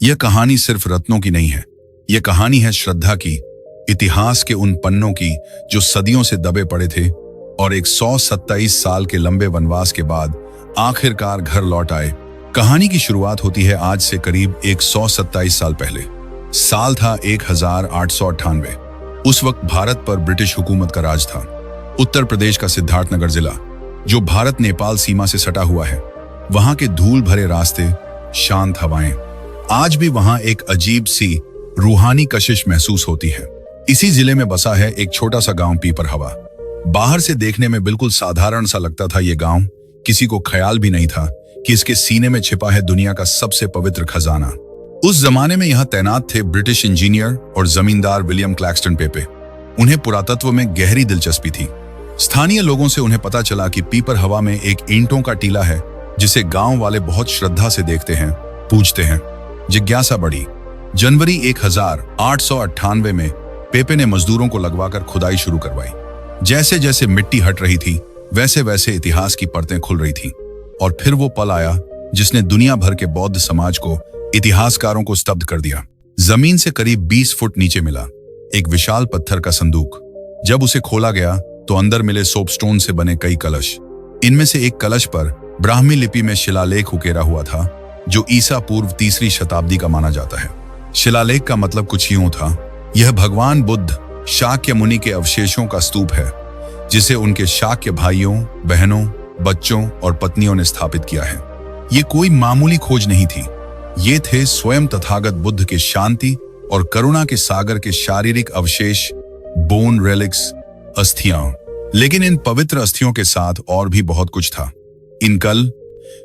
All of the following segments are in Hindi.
यह कहानी सिर्फ रत्नों की नहीं है, यह कहानी है श्रद्धा की, इतिहास के उन पन्नों की जो सदियों से दबे पड़े थे और 127 साल के लंबे वनवास के बाद आखिरकार घर लौट आए। कहानी की शुरुआत होती है आज से करीब 127 साल पहले। साल था 1898। उस वक्त भारत पर ब्रिटिश हुकूमत का राज था। उत्तर प्रदेश का सिद्धार्थनगर जिला, जो भारत नेपाल सीमा से सटा हुआ है, वहां के धूल भरे रास्ते, शांत हवाएं, आज भी वहां एक अजीब सी रूहानी कशिश महसूस होती है। इसी जिले में बसा है एक छोटा सा गांव पीपर हवा। बाहर से देखने में बिल्कुल साधारण सा लगता था ये गांव। किसी को ख्याल भी नहीं था कि इसके सीने में छिपा है दुनिया का सबसे पवित्र खजाना। उस जमाने में यहाँ तैनात थे ब्रिटिश इंजीनियर और जमींदार विलियम क्लैक्सटन पेपे। उन्हें पुरातत्व में गहरी दिलचस्पी थी। स्थानीय लोगों से उन्हें पता चला कि पीपर हवा में एक ईंटों का टीला है जिसे गांव वाले बहुत श्रद्धा से देखते हैं, पूजते हैं। जिज्ञासा बढ़ी। जनवरी 1898 में पेपे ने मजदूरों को लगवाकर खुदाई शुरू करवाई। जैसे जैसे मिट्टी हट रही थी, वैसे वैसे इतिहास की परतें खुल रही थीं। और फिर वो पल आया जिसने दुनिया भर के बौद्ध समाज को, इतिहासकारों को स्तब्ध कर दिया। जमीन से करीब 20 फुट नीचे मिला एक विशाल पत्थर का संदूक। जब उसे खोला गया तो अंदर मिले सोपस्टोन से बने कई कलश। इनमें से एक कलश पर ब्राह्मी लिपि में शिलालेख उकेरा हुआ था, जो ईसा पूर्व 3री शताब्दी का माना जाता है। शिलालेख का मतलब कुछ यूं था, यह भगवान बुद्ध शाक्य मुनि के अवशेषों का स्तूप है, जिसे उनके शाक्य भाइयों, बहनों, बच्चों और पत्नियों ने स्थापित किया है। ये कोई मामूली खोज नहीं थी। ये थे स्वयं तथागत बुद्ध के शांति और करुणा के सागर के शारीरिक अवशेष, बोन रेलिक्स, अस्थियां। लेकिन इन पवित्र अस्थियों के साथ और भी बहुत कुछ था। इन कल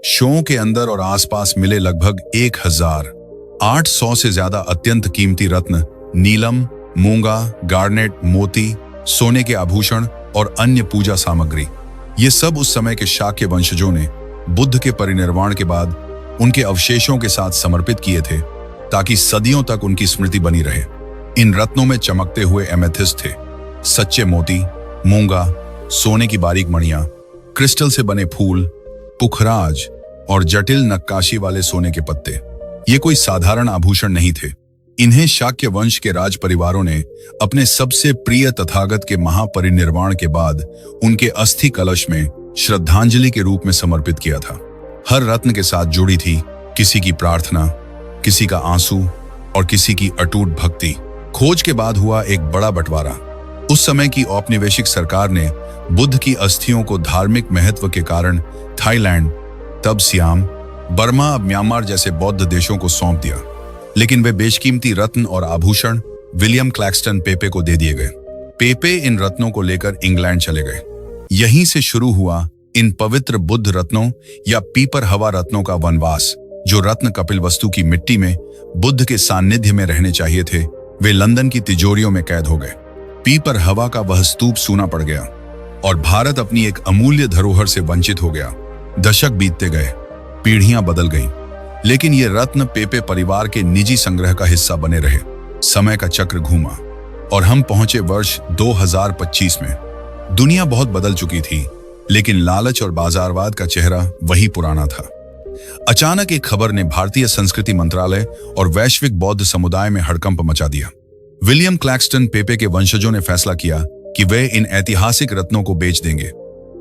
शों के अंदर और आसपास मिले लगभग 1800 से ज्यादा अत्यंत कीमती रत्न, नीलम, मूंगा, गार्नेट, मोती, सोने के आभूषण और अन्य पूजा सामग्री। ये सब उस समय के शाक्य वंशजों ने बुद्ध के परिनिर्वाण के बाद उनके अवशेषों के साथ समर्पित किए थे, ताकि सदियों तक उनकी स्मृति बनी रहे। इन रत्नों में चमकते हुए एमेथिस्ट थे, सच्चे मोती, मूंगा, सोने की बारीक मणियां, क्रिस्टल से बने फूल, पुखराज और जटिल नक्काशी वाले सोने के पत्ते। ये कोई साधारण आभूषण नहीं थे। इन्हें शाक्य वंश के राज परिवारों ने अपने सबसे प्रिय तथागत के महापरिनिर्वाण के बाद उनके अस्थि कलश में श्रद्धांजलि के रूप में समर्पित किया था। हर रत्न के साथ जुड़ी थी किसी की प्रार्थना, किसी का आंसू और किसी की अटूट भक्ति। खोज के बाद हुआ एक बड़ा बंटवारा। उस समय की औपनिवेशिक सरकार ने बुद्ध की अस्थियों को धार्मिक महत्व के कारण थाईलैंड, तब सियाम, बर्मा, अब म्यांमार जैसे बौद्ध देशों को सौंप दिया। लेकिन वे बेशकीमती रत्न और आभूषण विलियम क्लैक्सटन पेपे को दे दिए गए। पेपे इन रत्नों को लेकर इंग्लैंड चले गए। यहीं से शुरू हुआ इन पवित्र बुद्ध रत्नों या पीपर हवा रत्नों का वनवास। जो रत्न कपिल वस्तु की मिट्टी में बुद्ध के सानिध्य में रहने चाहिए थे, वे लंदन की तिजोरियों में कैद हो गए। पीपर हवा का वह स्तूप सूना पड़ गया और भारत अपनी एक अमूल्य धरोहर से वंचित हो गया। दशक बीतते गए, पीढ़ियां बदल गईं, लेकिन ये रत्न पेपे परिवार के निजी संग्रह का हिस्सा बने रहे। समय का चक्र घूमा और हम पहुंचे वर्ष 2025 में। दुनिया बहुत बदल चुकी थी, लेकिन लालच और बाजारवाद का चेहरा वही पुराना था। अचानक एक खबर ने भारतीय संस्कृति मंत्रालय और वैश्विक बौद्ध समुदाय में हड़कंप मचा दिया। विलियम क्लैक्सटन पेपे के वंशजों ने फैसला किया कि वे इन ऐतिहासिक रत्नों को बेच देंगे।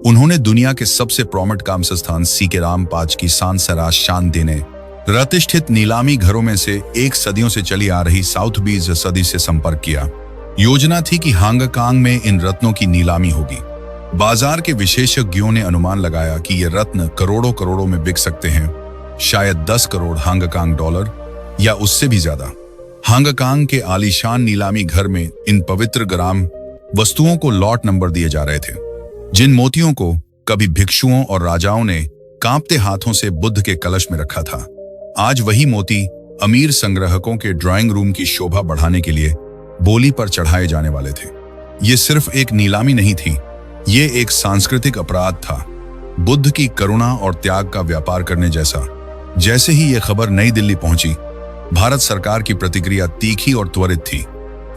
उन्होंने दुनिया के सबसे प्रॉमिट काम संस्थान सीके रामपाच की शान सराश शान देने प्रतिष्ठित नीलामी घरों में से एक सदियों से चली आ रही साउथबीज सदी से संपर्क किया। योजना थी कि हांगकांग में इन रत्नों की नीलामी होगी। बाजार के विशेषज्ञों ने अनुमान लगाया कि ये रत्न करोड़ों करोड़ों में बिक सकते हैं, शायद 10 करोड़ हांगकांग डॉलर या उससे भी ज्यादा। हांगकांग के आलीशान नीलामी घर में इन पवित्र ग्राम वस्तुओं को लॉट नंबर दिए जा रहे थे। जिन मोतियों को कभी भिक्षुओं और राजाओं ने कांपते हाथों से बुद्ध के कलश में रखा था, आज वही मोती अमीर संग्राहकों के ड्राइंग रूम की शोभा बढ़ाने के लिए बोली पर चढ़ाए जाने वाले थे। ये सिर्फ एक नीलामी नहीं थी, ये एक सांस्कृतिक अपराध था, बुद्ध की करुणा और त्याग का व्यापार करने जैसा। जैसे ही यह खबर नई दिल्ली पहुंची, भारत सरकार की प्रतिक्रिया तीखी और त्वरित थी।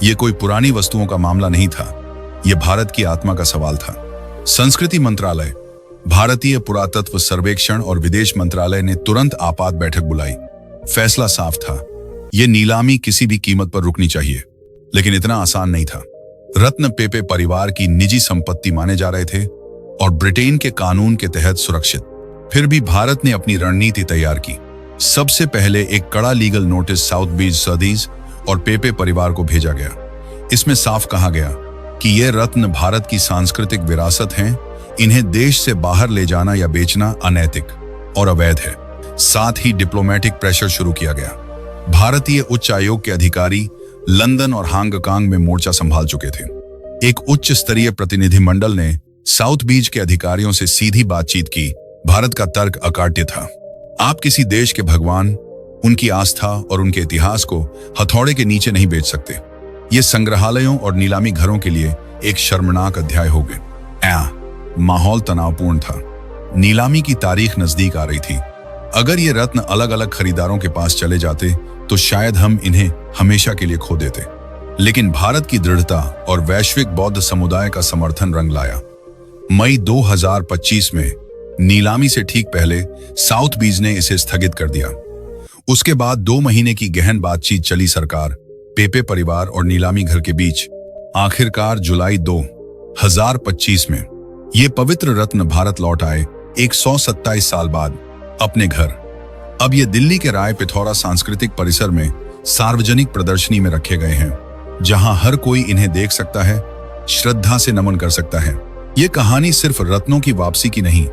ये कोई पुरानी वस्तुओं का मामला नहीं था, यह भारत की आत्मा का सवाल था। संस्कृति मंत्रालय, भारतीय पुरातत्व सर्वेक्षण और विदेश मंत्रालय ने तुरंत आपात बैठक बुलाई। फैसला साफ था, ये नीलामी किसी भी कीमत पर रुकनी चाहिए, लेकिन इतना आसान नहीं था। रत्न पेपे परिवार की निजी संपत्ति माने जा रहे थे और ब्रिटेन के कानून के तहत सुरक्षित। फिर भी भारत ने अपनी रणनीति तैयार की। सबसे पहले एक कड़ा लीगल नोटिस साउथबीज सदीज और पेपे परिवार को भेजा गया। इसमें साफ कहा गया कि ये रत्न भारत की सांस्कृतिक विरासत हैं, इन्हें देश से बाहर ले जाना या बेचना अनैतिक और अवैध है। साथ ही डिप्लोमेटिक प्रेशर शुरू किया गया। भारतीय उच्च आयोग के अधिकारी लंदन और हांगकांग में मोर्चा संभाल चुके थे। एक उच्च स्तरीय प्रतिनिधिमंडल ने साउथ बीच के अधिकारियों से सीधी बातचीत की। भारत का तर्क अकाट्य था। आप किसी देश के भगवान, उनकी आस्था और उनके इतिहास को हथौड़े के नीचे नहीं बेच सकते। ये संग्रहालयों और नीलामी घरों के लिए एक शर्मनाक अध्याय हो गए। माहौल तनावपूर्ण था। नीलामी की तारीख नजदीक आ रही थी। अगर ये रत्न अलग अलग खरीदारों के पास चले जाते तो शायद हम इन्हें हमेशा के लिए खो देते। लेकिन भारत की दृढ़ता और वैश्विक बौद्ध समुदाय का समर्थन रंग लाया। मई 2025 में नीलामी से ठीक पहले साउथ बीज ने इसे स्थगित कर दिया। उसके बाद 2 महीने की गहन बातचीत चली सरकार, पेपे परिवार और नीलामी घर के बीच। आखिरकार जुलाई 2025 में ये पवित्र रत्न भारत लौट आए, 127 साल बाद अपने घर। अब ये दिल्ली के राय पिथौरा सांस्कृतिक परिसर में सार्वजनिक प्रदर्शनी में रखे गए हैं, जहां हर कोई इन्हें देख सकता है, श्रद्धा से नमन कर सकता है। ये कहानी सिर्फ रत्नों की वापसी की नहीं,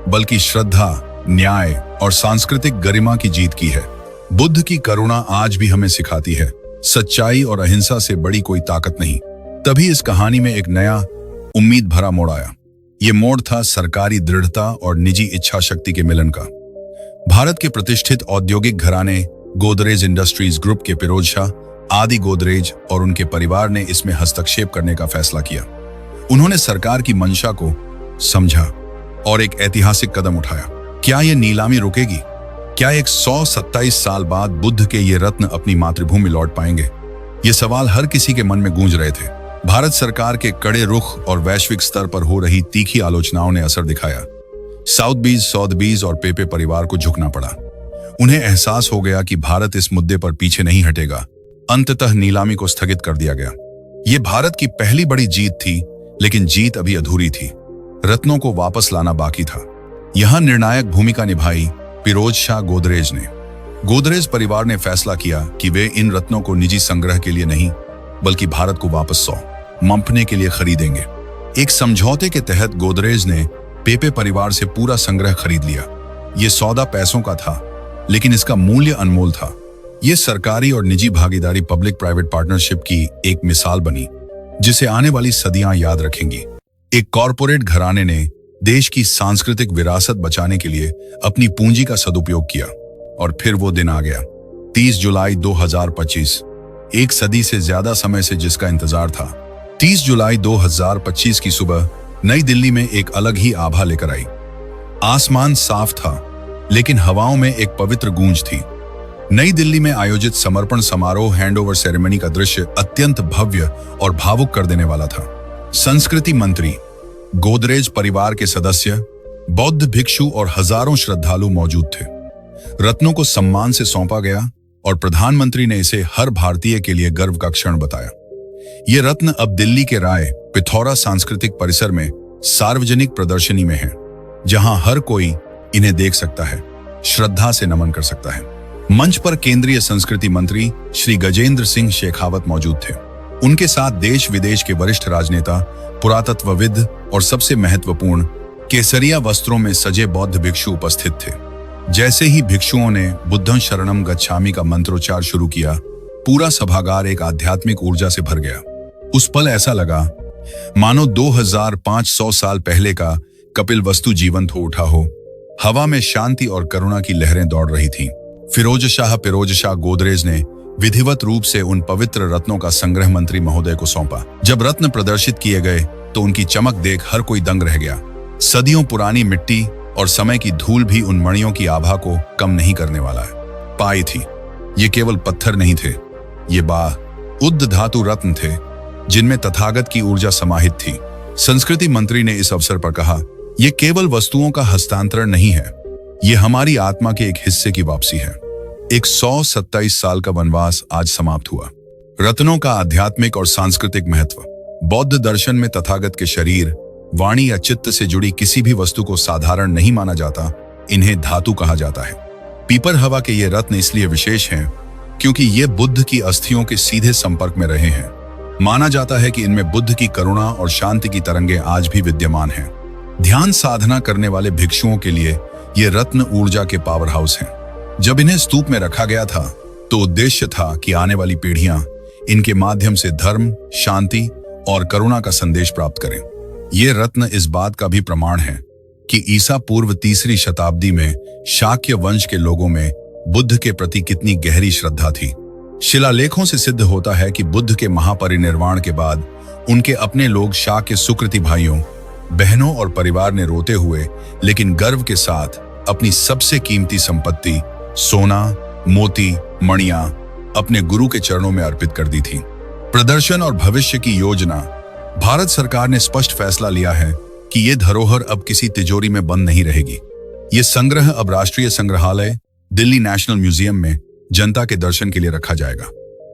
बल्कि श्रद्धा, न्याय और सांस्कृतिक गरिमा की जीत की है। बुद्ध की करुणा आज भी हमें सिखाती है, सच्चाई और अहिंसा से बड़ी कोई ताकत नहीं। तभी इस कहानी में एक नया उम्मीद भरा मोड़ आया। ये मोड़ था सरकारी दृढ़ता और निजी इच्छा शक्ति के मिलन का। भारत के प्रतिष्ठित औद्योगिक घराने गोदरेज इंडस्ट्रीज ग्रुप के फिरोज शाह, आदि गोदरेज और उनके परिवार ने इसमें हस्तक्षेप करने का फैसला किया। उन्होंने सरकार की मंशा को समझा और एक ऐतिहासिक कदम उठाया। क्या यह नीलामी रुकेगी? क्या 127 साल बाद बुद्ध के ये रत्न अपनी मातृभूमि लौट पाएंगे? ये सवाल हर किसी के मन में गूंज रहे थे। भारत सरकार के कड़े रुख और वैश्विक स्तर पर हो रही तीखी आलोचनाओं ने असर दिखाया। साउथबीज, सौथबीज और पेपे परिवार को झुकना पड़ा। उन्हें एहसास हो गया कि भारत इस मुद्दे पर पीछे नहीं हटेगा। अंततः नीलामी को स्थगित कर दिया गया। ये भारत की पहली बड़ी जीत थी, लेकिन जीत अभी अधूरी थी। रत्नों को वापस लाना बाकी था। यहां निर्णायक भूमिका निभाई फिरोज शाह गोदरेज ने। गोदरेज परिवार ने फैसला किया कि वे इन रत्नों को निजी संग्रह के लिए नहीं, बल्कि भारत को वापस मपने के लिए खरीदेंगे। एक समझौते के तहत गोदरेज ने पेपे परिवार से पूरा संग्रह खरीद लिया। यह सौदा पैसों का था, लेकिन इसका मूल्य अनमोल था। यह सरकारी और निजी भागीदारी, पब्लिक प्राइवेट पार्टनरशिप की एक मिसाल बनी, जिसे आने वाली सदियां याद रखेंगी। एक कॉरपोरेट घराने ने देश की सांस्कृतिक विरासत बचाने के लिए अपनी पूंजी का सदुपयोग किया। और फिर वो दिन आ गया, 30 जुलाई 2025। एक सदी से ज्यादा समय से जिसका इंतजार था। 30 जुलाई 2025 की सुबह नई दिल्ली में एक अलग ही आभा लेकर आई। आसमान साफ था, लेकिन हवाओं में एक पवित्र गूंज थी। नई दिल्ली में आयोजित समर्पण समारोह, हैंडओवर सेरेमनी का दृश्य अत्यंत भव्य और भावुक कर देने वाला था। संस्कृति मंत्री, गोदरेज परिवार के सदस्य, बौद्ध भिक्षु और हजारों श्रद्धालु मौजूद थे। रत्नों को सम्मान से सौंपा गया और प्रधानमंत्री ने इसे हर भारतीय के लिए गर्व का क्षण बताया। ये रत्न अब दिल्ली के राय पिथौरा सांस्कृतिक परिसर में सार्वजनिक प्रदर्शनी में है, जहां हर कोई इन्हें देख सकता है, श्रद्धा से नमन कर सकता है। मंच पर केंद्रीय संस्कृति मंत्री श्री गजेंद्र सिंह शेखावत मौजूद थे। उनके साथ देश विदेश के वरिष्ठ राजनेता, पुरातत्वविद और सबसे महत्वपूर्ण, केसरिया वस्त्रों में सजे बौद्ध भिक्षु उपस्थित थे। जैसे ही भिक्षुओं ने बुद्धं शरणम गच्छामि का मंत्रोच्चार शुरू किया, पूरा सभागार एक आध्यात्मिक ऊर्जा से भर गया। उस पल ऐसा लगा मानो 2500 साल पहले का कपिलवस्तु जीवंत हो उठा हो। हवा में शांति और करुणा की लहरें दौड़ रही थीं। फिरोज शाह गोदरेज ने विधिवत रूप से उन पवित्र रत्नों का संग्रह मंत्री महोदय को सौंपा। जब रत्न प्रदर्शित किए गए तो उनकी चमक देख हर कोई दंग रह गया। सदियों पुरानी मिट्टी और समय की धूल भी उन मणियों की आभा को कम नहीं करने वाला है। पाई थी, ये केवल पत्थर नहीं थे, ये उद्ध धातु रत्न थे, जिनमें तथागत की ऊर्जा समाहित थी। संस्कृति मंत्री ने इस अवसर पर कहा, ये केवल वस्तुओं का हस्तांतरण नहीं है, ये हमारी आत्मा के एक हिस्से की वापसी है। एक 127 साल का वनवास आज समाप्त हुआ। रत्नों का आध्यात्मिक और सांस्कृतिक महत्व। बौद्ध दर्शन में तथागत के शरीर, वाणी या चित्त से जुड़ी किसी भी वस्तु को साधारण नहीं माना जाता, इन्हें धातु कहा जाता है। पीपर हवा के ये रत्न इसलिए विशेष हैं क्योंकि ये बुद्ध की अस्थियों के सीधे संपर्क में रहे हैं। माना जाता है कि इनमें बुद्ध की करुणा और शांति की तरंगें आज भी विद्यमान हैं। ध्यान साधना करने वाले भिक्षुओं के लिए ये रत्न ऊर्जा के पावर हाउस हैं। जब इन्हें स्तूप में रखा गया था तो उद्देश्य था कि आने वाली पीढ़ियां इनके माध्यम से धर्म, शांति और करुणा का संदेश प्राप्त करें। ये रत्न इस बात का भी प्रमाण है कि ईसा पूर्व 3री शताब्दी में शाक्य वंश के लोगों में बुद्ध के प्रति कितनी गहरी श्रद्धा थी। शिलालेखों से सिद्ध होता है कि बुद्ध के महापरिनिर्वाण के बाद उनके अपने लोग शाक्य सुकृति भाइयों, बहनों और परिवार ने रोते हुए लेकिन गर्व के साथ अपनी सबसे कीमती संपत्ति सोना, मोती, मणियां अपने गुरु के चरणों में अर्पित कर दी थी। प्रदर्शन और भविष्य की योजना। भारत सरकार ने स्पष्ट फैसला लिया है कि ये धरोहर अब किसी तिजोरी में बंद नहीं रहेगी। ये संग्रह अब राष्ट्रीय संग्रहालय, दिल्ली नेशनल म्यूजियम में जनता के दर्शन के लिए रखा जाएगा।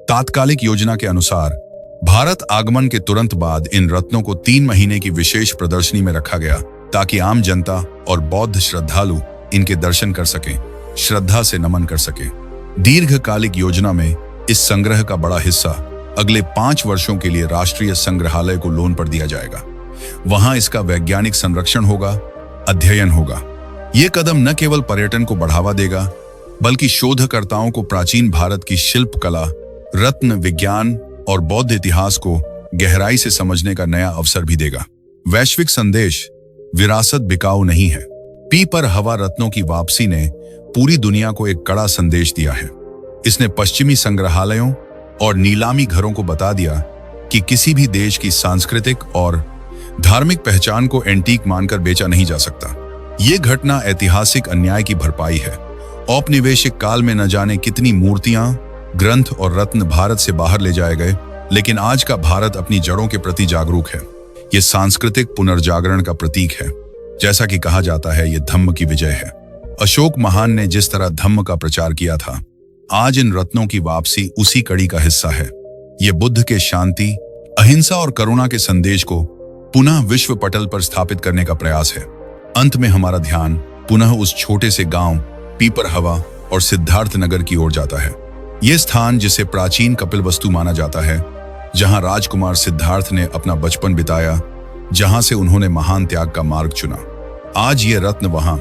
तात्कालिक योजना के अनुसार भारत आगमन के तुरंत बाद इन रत्नों को 3 महीने की विशेष प्रदर्शनी में रखा गया ताकि आम जनता और बौद्ध श्रद्धालु इनके दर्शन कर सकें, श्रद्धा से नमन कर सकें। दीर्घकालिक योजना में इस संग्रह का बड़ा हिस्सा अगले 5 वर्षों के लिए राष्ट्रीय संग्रहालय को लोन पर दिया जाएगा। वहां इसका वैज्ञानिक संरक्षण होगा, अध्ययन होगा। यह कदम न केवल पर्यटन को बढ़ावा देगा बल्कि शोधकर्ताओं को प्राचीन भारत की शिल्प कला, रत्न विज्ञान और बौद्ध इतिहास को गहराई से समझने का नया अवसर भी देगा। वैश्विक संदेश। विरासत बिकाऊ नहीं है। पीपर हवा रत्नों की वापसी ने पूरी दुनिया को एक कड़ा संदेश दिया है। इसने पश्चिमी संग्रहालयों और नीलामी घरों को बता दिया कि किसी भी देश की सांस्कृतिक और धार्मिक पहचान को एंटीक मानकर बेचा नहीं जा सकता। ये घटना ऐतिहासिक अन्याय की भरपाई है। औपनिवेशिक काल में न जाने कितनी मूर्तियां, ग्रंथ और रत्न भारत से बाहर ले जाए गए, लेकिन आज का भारत अपनी जड़ों के प्रति जागरूक है। ये सांस्कृतिक पुनर्जागरण का प्रतीक है। जैसा कि कहा जाता है, ये धम्म की विजय है। अशोक महान ने जिस तरह धम्म का प्रचार किया था, आज इन रत्नों की वापसी उसी कड़ी का हिस्सा है। ये बुद्ध के शांति, अहिंसा और करुणा के संदेश को पुनः विश्व पटल पर स्थापित करने का प्रयास है। अंत में हमारा ध्यान पुनः उस छोटे से गांव पीपर हवा और सिद्धार्थ नगर की ओर जाता है। ये स्थान जिसे प्राचीन कपिलवस्तु माना जाता है, जहां राजकुमार सिद्धार्थ ने अपना बचपन बिताया, जहां से उन्होंने महान त्याग का मार्ग चुना। आज ये रत्न वहां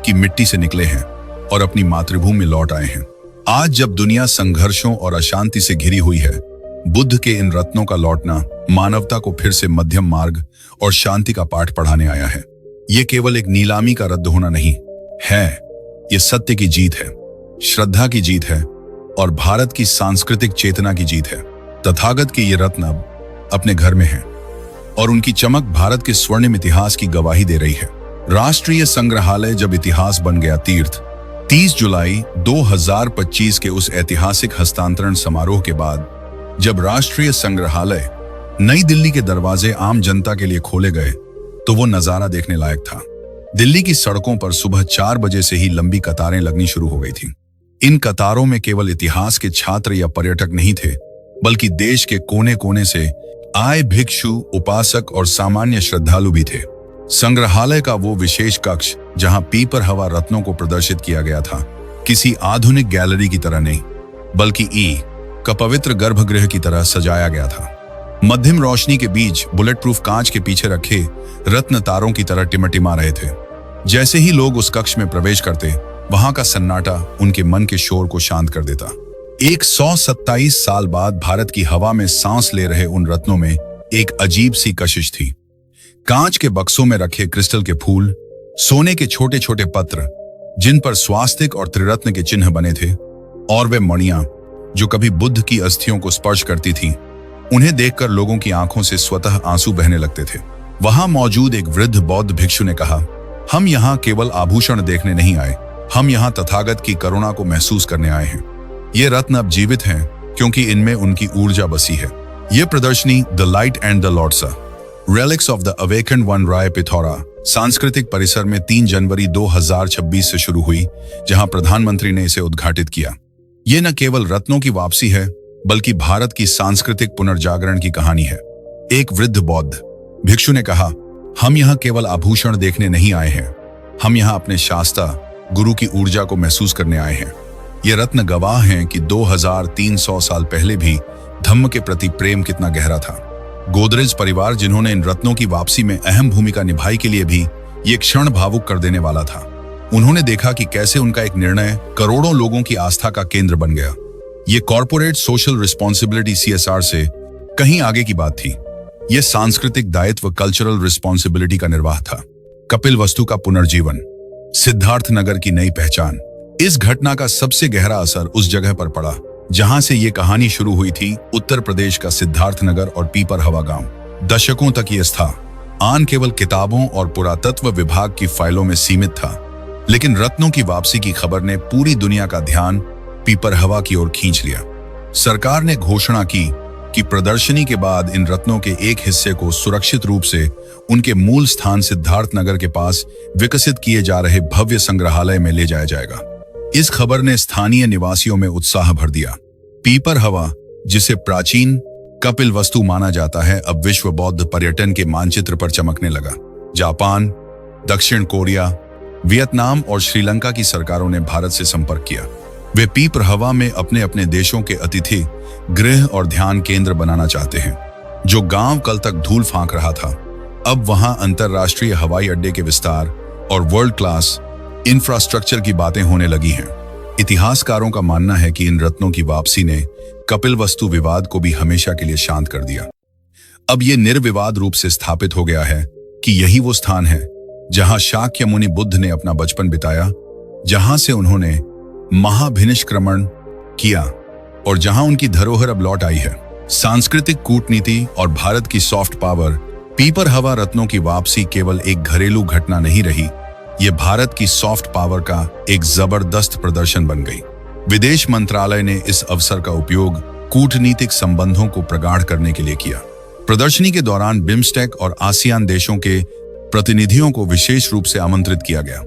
की मिट्टी से निकले हैं और अपनी मातृभूमि में लौट आए हैं। आज जब दुनिया संघर्षों और अशांति से घिरी हुई है, बुद्ध के इन रत्नों का लौटना मानवता को फिर से मध्यम मार्ग और शांति का पाठ पढ़ाने आया है। ये केवल एक नीलामी का रद्द होना नहीं है, ये सत्य की जीत है, श्रद्धा की जीत है और भारत की सांस्कृतिक चेतना की जीत है। तथागत के ये रत्न अब अपने घर में हैं और उनकी चमक भारत के स्वर्णिम इतिहास की गवाही दे रही है। राष्ट्रीय संग्रहालय जब इतिहास बन गया तीर्थ। 30 जुलाई 2025 के उस ऐतिहासिक हस्तांतरण समारोह के बाद जब राष्ट्रीय संग्रहालय नई दिल्ली के दरवाजे आम जनता के लिए खोले गए तो वो नजारा देखने लायक था। दिल्ली की सड़कों पर सुबह 4 बजे से ही लंबी कतारें लगनी शुरू हो गई थीं। इन कतारों में केवल इतिहास के छात्र या पर्यटक नहीं थे, बल्कि देश के कोने कोने से आए भिक्षु, उपासक और सामान्य श्रद्धालु भी थे। संग्रहालय का वो विशेष कक्ष जहां पीपर हवा रत्नों को प्रदर्शित किया गया था, किसी आधुनिक गैलरी की तरह नहीं, बल्कि का पवित्र गर्भगृह की तरह सजाया गया था। मध्यम रोशनी के बीच बुलेट प्रूफ कांच के पीछे रखे रत्न तारों की तरह टिमटिमा रहे थे। जैसे ही लोग उस कक्ष में प्रवेश करते, वहां का सन्नाटा उनके मन के शोर को शांत कर देता। 127 साल बाद भारत की हवा में सांस ले रहे उन रत्नों में एक अजीब सी कशिश थी। कांच के बक्सों में रखे क्रिस्टल के फूल, सोने के छोटे छोटे पत्र जिन पर स्वास्तिक और त्रिरत्न के चिन्ह बने थे, और वे मणियां जो कभी बुद्ध की अस्थियों को स्पर्श करती थीं, उन्हें देखकर लोगों की आंखों से स्वतः आंसू बहने लगते थे। वहां मौजूद एक वृद्ध बौद्ध भिक्षु ने कहा, हम यहाँ केवल आभूषण देखने नहीं आए, हम यहाँ तथागत की करुणा को महसूस करने आए हैं। ये रत्न अब जीवित हैं क्योंकि इनमें उनकी ऊर्जा बसी है। ये प्रदर्शनी the light and the lord's relics of the awakened one Rai Pithora सांस्कृतिक परिसर में 3 जनवरी 2026 से शुरू हुई, जहां प्रधानमंत्री ने इसे उद्घाटित किया। ये न केवल रत्नों की वापसी है, बल्कि भारत की सांस्कृतिक पुनर्जागरण की कहानी है। एक वृद्ध बौद्ध भिक्षु ने कहा, हम यहाँ केवल आभूषण देखने नहीं आए हैं, हम यहाँ अपने शास्ता गुरु की ऊर्जा को महसूस करने आए हैं। ये रत्न गवाह हैं कि 2300 साल पहले भी धम्म के प्रति प्रेम कितना गहरा था। गोदरेज परिवार, जिन्होंने इन रत्नों की वापसी में अहम भूमिका निभाई, के लिए भी ये क्षण भावुक कर देने वाला था। उन्होंने देखा कि कैसे उनका एक निर्णय करोड़ों लोगों की आस्था का केंद्र बन गया। ये कॉर्पोरेट सोशल रिस्पॉन्सिबिलिटी CSR से कहीं आगे की बात थी। ये सांस्कृतिक दायित्व कल्चरल रिस्पॉन्सिबिलिटी का निर्वाह था। कपिलवस्तु का पुनर्जीवन, सिद्धार्थनगर की नई पहचान। इस घटना का सबसे गहरा असर उस जगह पर पड़ा जहां से ये कहानी शुरू हुई थी, उत्तर प्रदेश का सिद्धार्थनगर और पीपरहवा गांव। दशकों तक ये स्थान केवल किताबों और पुरातत्व विभाग की फाइलों में सीमित था, लेकिन रत्नों की वापसी की खबर ने पूरी दुनिया का ध्यान पीपरहवा की ओर खींच लिया। सरकार ने घोषणा की कि प्रदर्शनी के बाद इन रत्नों के एक हिस्से को सुरक्षित रूप से उनके मूल स्थान सिद्धार्थनगर के पास विकसित किए जा रहे भव्य संग्रहालय में ले जाया जाएगा। इस खबर ने स्थानीय निवासियों में उत्साह भर दिया। पीपरहवा, जिसे प्राचीन कपिलवस्तु माना जाता है, अब विश्व बौद्ध पर्यटन के मानचित्र पर चमकने लगा। जापान, दक्षिण कोरिया, वियतनाम और श्रीलंका की सरकारों ने भारत से संपर्क किया। वे पीपरहवा में अपने अपने देशों के अतिथि गृह और ध्यान केंद्र बनाना चाहते हैं। जो गांव कल तक धूल फांक रहा था, अब वहां अंतरराष्ट्रीय हवाई अड्डे के विस्तार और वर्ल्ड क्लास इंफ्रास्ट्रक्चर की बातें होने लगी हैं। इतिहासकारों का मानना है कि इन रत्नों की वापसी ने कपिलवस्तु विवाद को भी हमेशा के लिए शांत कर दिया। अब यह निर्विवाद रूप से स्थापित हो गया है कि यही वो स्थान है जहां शाक्य मुनि बुद्ध ने अपना बचपन बिताया, जहां से उन्होंने महाभिनिष्क्रमण किया और जहां उनकी धरोहर अब लौट आई है। सांस्कृतिक कूटनीति और भारत की सॉफ्ट पावर, पीपरहवा रत्नों की वापसी केवल एक घरेलू घटना नहीं रही, ये भारत की सॉफ्ट पावर का एक जबरदस्त प्रदर्शन बन गई। विदेश मंत्रालय ने इस अवसर का उपयोग कूटनीतिक संबंधों को प्रगाढ़ करने के लिए किया। प्रदर्शनी के दौरान बिम्स्टेक और आसियान देशों के प्रतिनिधियों को विशेष रूप से आमंत्रित किया गया।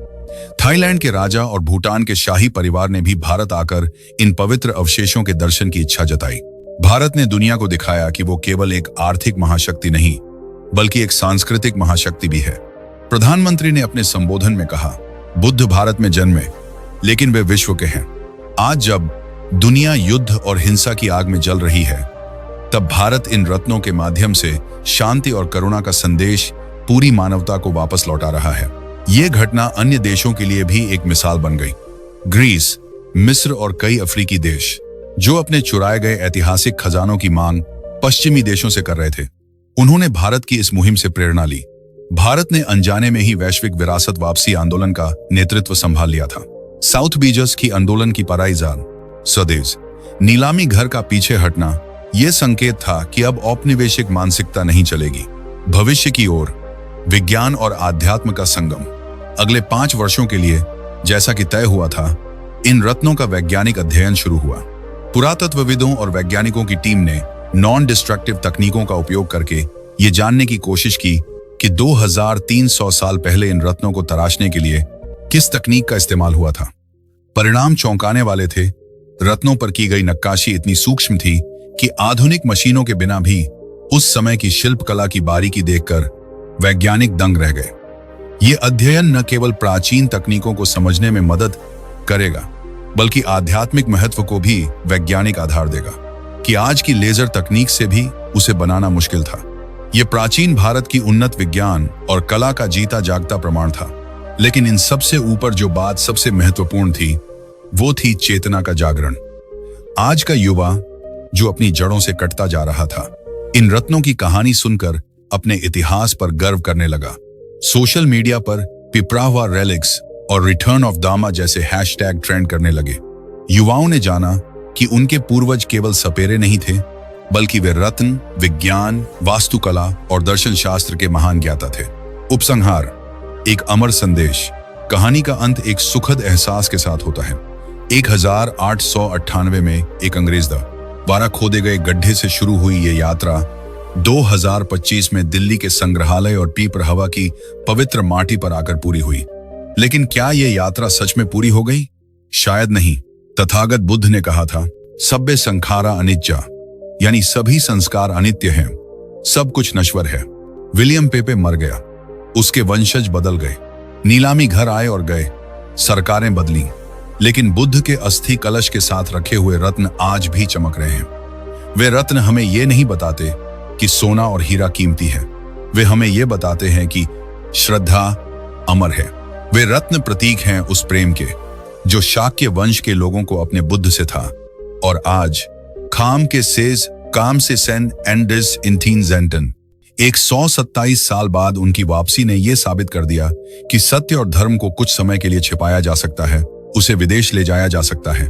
थाईलैंड के राजा और भूटान के शाही परिवार ने भी भारत आकर इन पवित्र अवशेषों के दर्शन की इच्छा जताई। भारत ने दुनिया को दिखाया कि वो केवल एक आर्थिक महाशक्ति नहीं, बल्कि एक सांस्कृतिक महाशक्ति भी है। प्रधानमंत्री ने अपने संबोधन में कहा, बुद्ध भारत में जन्मे, लेकिन वे विश्व के हैं। आज जब दुनिया युद्ध और हिंसा की आग में जल रही है, तब भारत इन रत्नों के माध्यम से शांति और करुणा का संदेश पूरी मानवता को वापस लौटा रहा है। ये घटना अन्य देशों के लिए भी एक मिसाल बन गई। ग्रीस, मिस्र और कई अफ्रीकी देश, जो अपने चुराए गए ऐतिहासिक खजानों की मांग पश्चिमी देशों से कर रहे थे, उन्होंने भारत की इस मुहिम से प्रेरणा ली। भारत ने अनजाने में ही वैश्विक विरासत वापसी आंदोलन का नेतृत्व संभाल लिया था। साउथ बीजर्स की आंदोलन की पराईजान, स्वदेश, नीलामी घर का पीछे हटना, यह संकेत था कि अब औपनिवेशिक मानसिकता नहीं चलेगी। भविष्य की ओर विज्ञान और आध्यात्म का संगम। अगले 5 वर्षों के लिए, जैसा कि तय हुआ था, इन रत्नों का वैज्ञानिक अध्ययन शुरू हुआ। पुरातत्वविदों और वैज्ञानिकों की टीम ने नॉन डिस्ट्रक्टिव तकनीकों का उपयोग करके ये जानने की कोशिश की कि 2300 साल पहले इन रत्नों को तराशने के लिए किस तकनीक का इस्तेमाल हुआ था। परिणाम चौंकाने वाले थे। रत्नों पर की गई नक्काशी इतनी सूक्ष्म थी कि आधुनिक मशीनों के बिना भी उस समय की शिल्पकला की बारीकी देखकर वैज्ञानिक दंग रह गए। ये अध्ययन न केवल प्राचीन तकनीकों को समझने में मदद करेगा, बल्कि आध्यात्मिक महत्व को भी वैज्ञानिक आधार देगा कि आज की लेजर तकनीक से भी उसे बनाना मुश्किल था। यह प्राचीन भारत की उन्नत विज्ञान और कला का जीता जागता प्रमाण था। लेकिन इन सबसे ऊपर जो बात सबसे महत्वपूर्ण थी, वो थी चेतना का जागरण। आज का युवा जो अपनी जड़ों से कटता जा रहा था, इन रत्नों की कहानी सुनकर अपने इतिहास पर गर्व करने लगा। सोशल मीडिया पर पिपरावा रेलिक्स और रिटर्न ऑफ दामा जैसे हैशटैग ट्रेंड करने लगे। युवाओं ने जाना कि उनके पूर्वज केवल सपेरे नहीं थे, बल्कि वे रत्न, विज्ञान, वास्तुकला और दर्शन शास्त्र के महान ज्ञाता थे। उपसंहार, एक अमर संदेश। कहानी का अंत एक सुखद एहसास के साथ होता है। 1898 में एक अंग्रेज द्वारा खोदे गए गड्ढे से शुरू हुई ये यात्रा 2025 में दिल्ली के संग्रहालय और पीपरहवा की पवित्र माटी पर आकर पूरी हुई। लेकिन क्या ये यात्रा सच में पूरी हो गई? शायद नहीं। तथागत बुद्ध ने कहा था, सभ्य संखारा अनित्या, यानी सभी संस्कार अनित्य हैं, सब कुछ नश्वर है। विलियम पेपे मर गया, उसके वंशज बदल गए, नीलामी घर आए और गए, सरकारें बदली, लेकिन बुद्ध के अस्थि कलश के साथ रखे हुए रत्न आज भी चमक रहे हैं। वे रत्न हमें यह नहीं बताते कि सोना और हीरा कीमती है, वे हमें यह बताते हैं कि श्रद्धा अमर है। वे रत्न प्रतीक हैं उस प्रेम के जो शाक्य वंश के लोगों को अपने बुद्ध से था, और आज खाम के सेज काम से सेन एंडिस इंथीन जेंटन 127 साल बाद उनकी वापसी ने यह साबित कर दिया कि सत्य और धर्म को कुछ समय के लिए छिपाया जा सकता है, उसे विदेश ले जाया जा सकता है,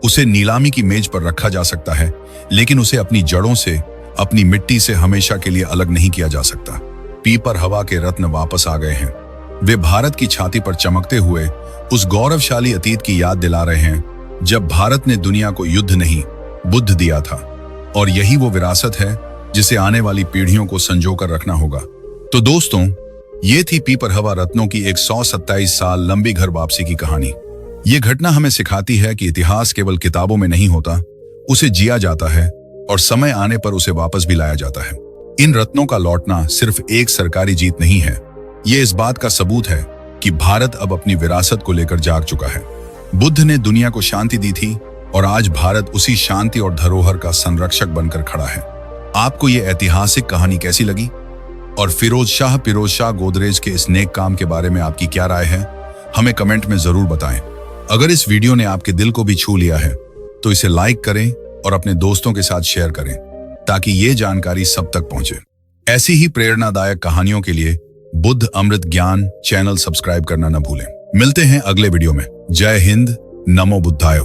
उसे नीलामी की मेज पर रखा जा सकता है, लेकिन उसे अपनी जड़ों से, अपनी मिट्टी से हमेशा के लिए अलग नहीं किया जा सकता। पीपर हवा के रत्न वापस आ गए हैं। वे भारत की छाती पर चमकते हुए उस गौरवशाली अतीत की याद दिला रहे हैं जब भारत ने दुनिया को युद्ध नहीं, बुद्ध दिया था, और यही वो विरासत है जिसे आने वाली पीढ़ियों को संजोकर रखना होगा। तो दोस्तों, ये थी पीपर हवा रत्नों की 127 साल लंबी घर वापसी की कहानी। ये घटना हमें सिखाती है कि इतिहास केवल किताबों में नहीं होता, उसे जिया जाता है और समय आने पर उसे वापस भी लाया जाता है। इन रत्नों का लौटना सिर्फ एक सरकारी जीत नहीं है, ये इस बात का सबूत है कि भारत अब अपनी विरासत को लेकर जाग चुका है। बुद्ध ने दुनिया को शांति दी थी और आज भारत उसी शांति और धरोहर का संरक्षक बनकर खड़ा है। आपको ये ऐतिहासिक कहानी कैसी लगी? और फिरोज शाह गोदरेज के इस नेक काम के बारे में आपकी क्या राय है? हमें कमेंट में जरूर बताएं। अगर इस वीडियो ने आपके दिल को भी छू लिया है तो इसे लाइक करें और अपने दोस्तों के साथ शेयर करें ताकि ये जानकारी सब तक पहुंचे। ऐसी ही प्रेरणादायक कहानियों के लिए बुद्ध अमृत ज्ञान चैनल सब्सक्राइब करना न भूलें। मिलते हैं अगले वीडियो में। जय हिंद, नमो बुद्धाय।